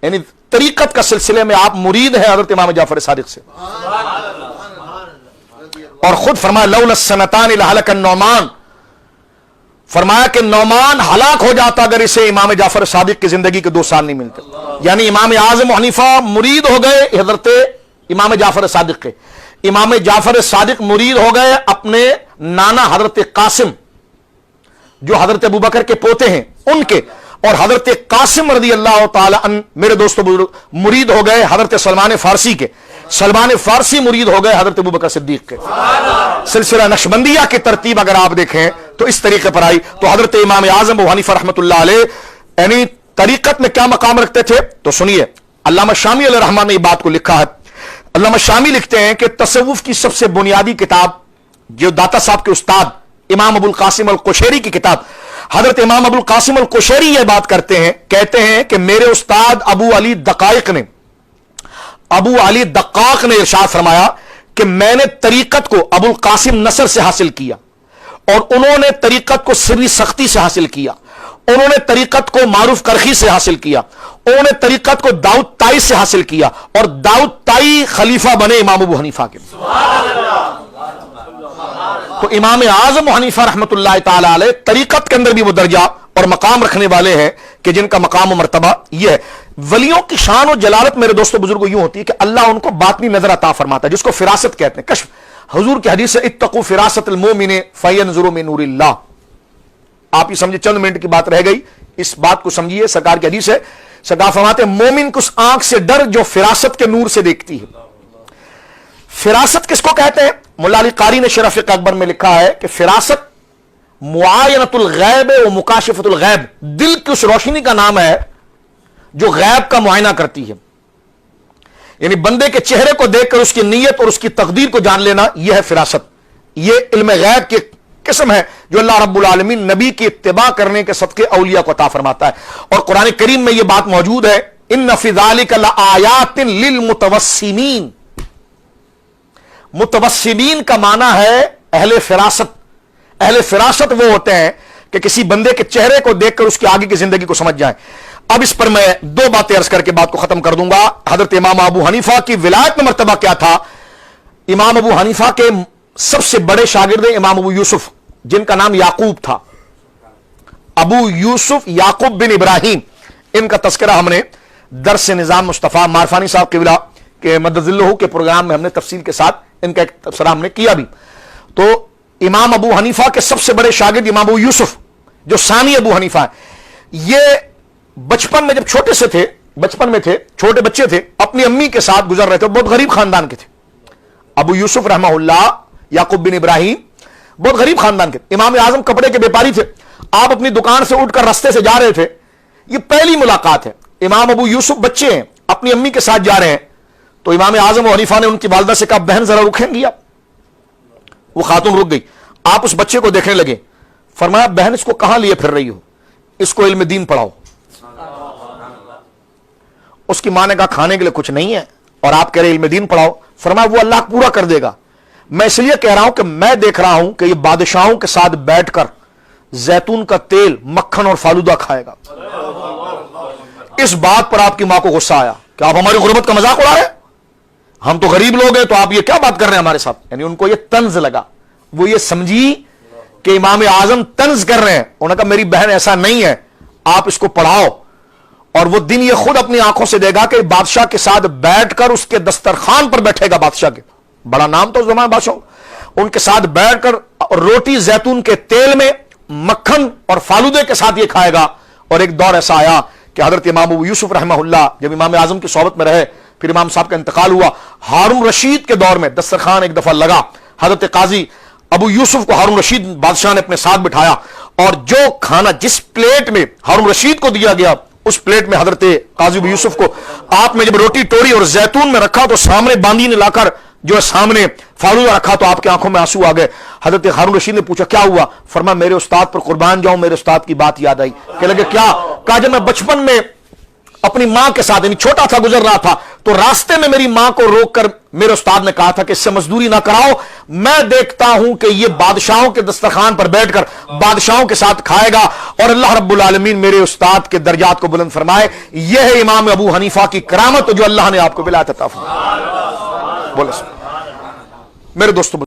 यानी तरीकत का सिलसिले में आप मुरीद हैं हजरत इमाम जाफर सादिक से। और खुद फरमाया लौला सनतान लहलक नौमान, फरमाया कि नौमान हलाक हो जाता अगर इसे इमाम जाफर सादिक की जिंदगी के 2 साल नहीं मिलते। यानी इमाम आजम हनीफा मुरीद हो गए हजरत इमाम जाफर सादिक के, इमाम जाफर सादिक मुरीद हो गए अपने नाना हजरत कासिम जो हजरत अबू बकर के पोते हैं उनके, और हजरत कासिम रदी अल्लाह ताला अन मेरे दोस्तों बुजुर्ग मुरीद हो गए हजरत सलमान फारसी के, सलमान फारसी मुरीद हो गए हजरत अबू बकर सिद्दीक के। सिलसिला नक्शबंदिया की तरतीब अगर आप देखें तो इस तरीके पर आई। तो हजरत इमाम आजम अबू हनीफा रहमतुल्लाह अलैह यानी तरीकत में क्या मकाम रखते थे, तो सुनिए अल्लामा शामी अलैहि रहमान ने इस बात को लिखा है। अल्लामा शामी लिखते हैं कि तसव्वुफ की सबसे बुनियादी किताब जो दाता साहब के उस्ताद इमाम अबुल कासिम अल कुशैरी की किताब, हजरत इमाम अबुल कासिम अल कुशैरी यह बात करते हैं, कहते हैं कि मेरे उस्ताद अबू अली दकाइक ने इरशाद फरमाया कि मैंने तरीकत को अबुल कासिम नसर से हासिल किया और उन्होंने तरीकत को सिर्री सख्ती से हासिल किया, उन्होंने तरीकत को मारूफ करखी से हासिल किया, उन्होंने तरीकत को दाऊद ताई से हासिल किया और दाऊद ताई खलीफा बने इमाम अबू हनीफा के। तो इमाम आजम हनीफा रहमतुल्लाह ताला अलैह तरीकत के अंदर भी वो दर्जा और मकाम रखने वाले हैं कि जिनका मकाम और मर्तबा यह है। वलियों की शान और जलालत मेरे दोस्तों बुजुर्गों यूं होती है कि अल्लाह उनको बातनी नजर अता फरमाता है जिसको फिरासत कहते हैं, कश्फ। हुजूर की हदीस है इत्तकू फिरासतल मोमिन फयंजुरु मिन नूरिल्लाह। आप ये समझे, चंद मिनट की बात रह गई, इस बात को समझिए। सरकार की हदीस है, सरकार फरमाते हैं मोमिन को उस आंख से डर जो फिरासत के नूर से देखती है। फिरासत किसको कहते हैं? मुल्ला अली कारी ने शरफ अकबर में लिखा है कि फिरासत मुआयनतुल गैब व मुकाशिफतुल गैब, दिल की उस रोशनी का नाम है जो गैब का मुआयना करती है। यानी बंदे के चेहरे को देखकर उसकी नीयत और उसकी तकदीर को जान लेना, यह है फिरासत। यह इल्म गैब की किस्म है जो अल्लाह रब्बुल आलमीन नबी की इत्तिबा करने के सदके औलिया को अता फरमाता है। और कुरान करीम में यह बात मौजूद है, इन्न फी ज़ालिका लआयातिन लिल मुतवस्सिमीन। मुतवस्सिमीन का माना है अहले फिरासत। अहले फिरासत वो होते हैं कि किसी बंदे के चेहरे को देखकर उसकी आगे की जिंदगी को समझ जाएं। अब इस पर मैं 2 बातें अर्ज करके बात को खत्म कर दूंगा। हजरत इमाम अबू हनीफा की विलायत में मर्तबा क्या था? इमाम अबू हनीफा के सबसे बड़े शागिर्द इमाम अबू यूसुफ, जिनका नाम याकूब था। अबू यूसुफ याकूब बिन इब्राहिम, इनका तस्करा हमने दर्स निजाम मुस्तफा मारफानी साहब किबला के मदजिल्लहु के प्रोग्राम में हमने तफसील के साथ इनका एक तबसरा हमने किया भी। तो इमाम अबू हनीफा के सबसे बड़े शागिर्द इमाम अबू यूसुफ जो सानी अबू हनीफा है, ये बचपन में जब छोटे से थे, बचपन में थे, छोटे बच्चे थे, अपनी अम्मी के साथ गुजर रहे थे। बहुत गरीब खानदान के थे। अबू यूसुफ रहमहुल्लाह याकूब बिन इब्राहिम बहुत गरीब खानदान के। इमाम आजम कपड़े के व्यापारी थे। आप अपनी दुकान से उठकर रास्ते से जा रहे थे, ये पहली मुलाकात है। इमाम अबू यूसुफ बच्चे हैं, अपनी अम्मी के साथ जा रहे हैं। तो इमाम आजम और हनीफा ने उनकी वालदा से कहा, बहन जरा रुकेंगी आप? वो खातून रुक गई। आप उस बच्चे को देखने लगे। फरमाया, बहन इसको कहां लिए फिर रही हो? इसको इल्म दीन पढ़ाओ। उसकी मां ने कहा, खाने के लिए कुछ नहीं है और आप कह रहे इल्म दीन पढ़ाओ। फरमाया, वो अल्लाह पूरा कर देगा। मैं इसलिए कह रहा हूं कि मैं देख रहा हूं कि ये बादशाहों के साथ बैठकर जैतून का तेल, मक्खन और फालूदा खाएगा। इस बात पर आपकी मां को गुस्सा आया कि आप हमारी गुर्बत का मजाक उड़ा रहे हैं, हम तो गरीब लोग हैं, तो आप ये क्या बात कर रहे हैं हमारे साथ? यानी उनको ये तंज लगा। वो ये समझी कि इमाम आजम तंज कर रहे हैं। उन्होंने कहा, मेरी बहन ऐसा नहीं है, आप इसको पढ़ाओ। और वो दिन ये खुद अपनी आंखों से देगा कि बादशाह के साथ बैठकर उसके दस्तरखान पर बैठेगा। बादशाह के बड़ा नाम तो उस जमाने बादशाह, उनके साथ बैठकर रोटी जैतून के तेल में, मक्खन और फालूदे के साथ ये खाएगा। और एक दौर ऐसा आया कि हजरत इमाम अबू यूसुफ रहमहुल्लाह जब इमाम आजम की सोहबत में रहे, फिर इमाम साहब का इंतकाल हुआ। हारून रशीद के दौर में दस्तरखान एक दफा लगा। हजरत काजी अबू यूसुफ को हारून रशीद बादशाह ने अपने साथ बिठाया और जो खाना जिस प्लेट में हारून रशीद को दिया गया, उस प्लेट में हजरत काजी अबू यूसुफ को आपने जब रोटी तोड़ी और जैतून में रखा तो सामने बांदी ने लाकर जो है सामने फालूदा रखा तो आपकी आंखों में आंसू आ गए। हजरत हारून रशीद ने पूछा, क्या हुआ? फरमाया, मेरे उस्ताद पर कुर्बान जाऊं, मेरे उस्ताद की बात याद आई। कह लगे क्या? कहा, जब मैं बचपन में अपनी मां के साथ, यानी छोटा था, गुजर रहा था, तो रास्ते में मेरी मां को रोककर मेरे उस्ताद ने कहा था कि इससे मजदूरी ना कराओ, मैं देखता हूं कि ये बादशाहों के दस्तरखान पर बैठकर बादशाहों के साथ खाएगा। और अल्लाह रब्बुल आलमीन मेरे उस्ताद के दर्जात को बुलंद फरमाए। यह है इमाम अबू हनीफा की करामत जो अल्लाह ने आपको विलायत अता फरमाई। बोले मेरे दोस्तों।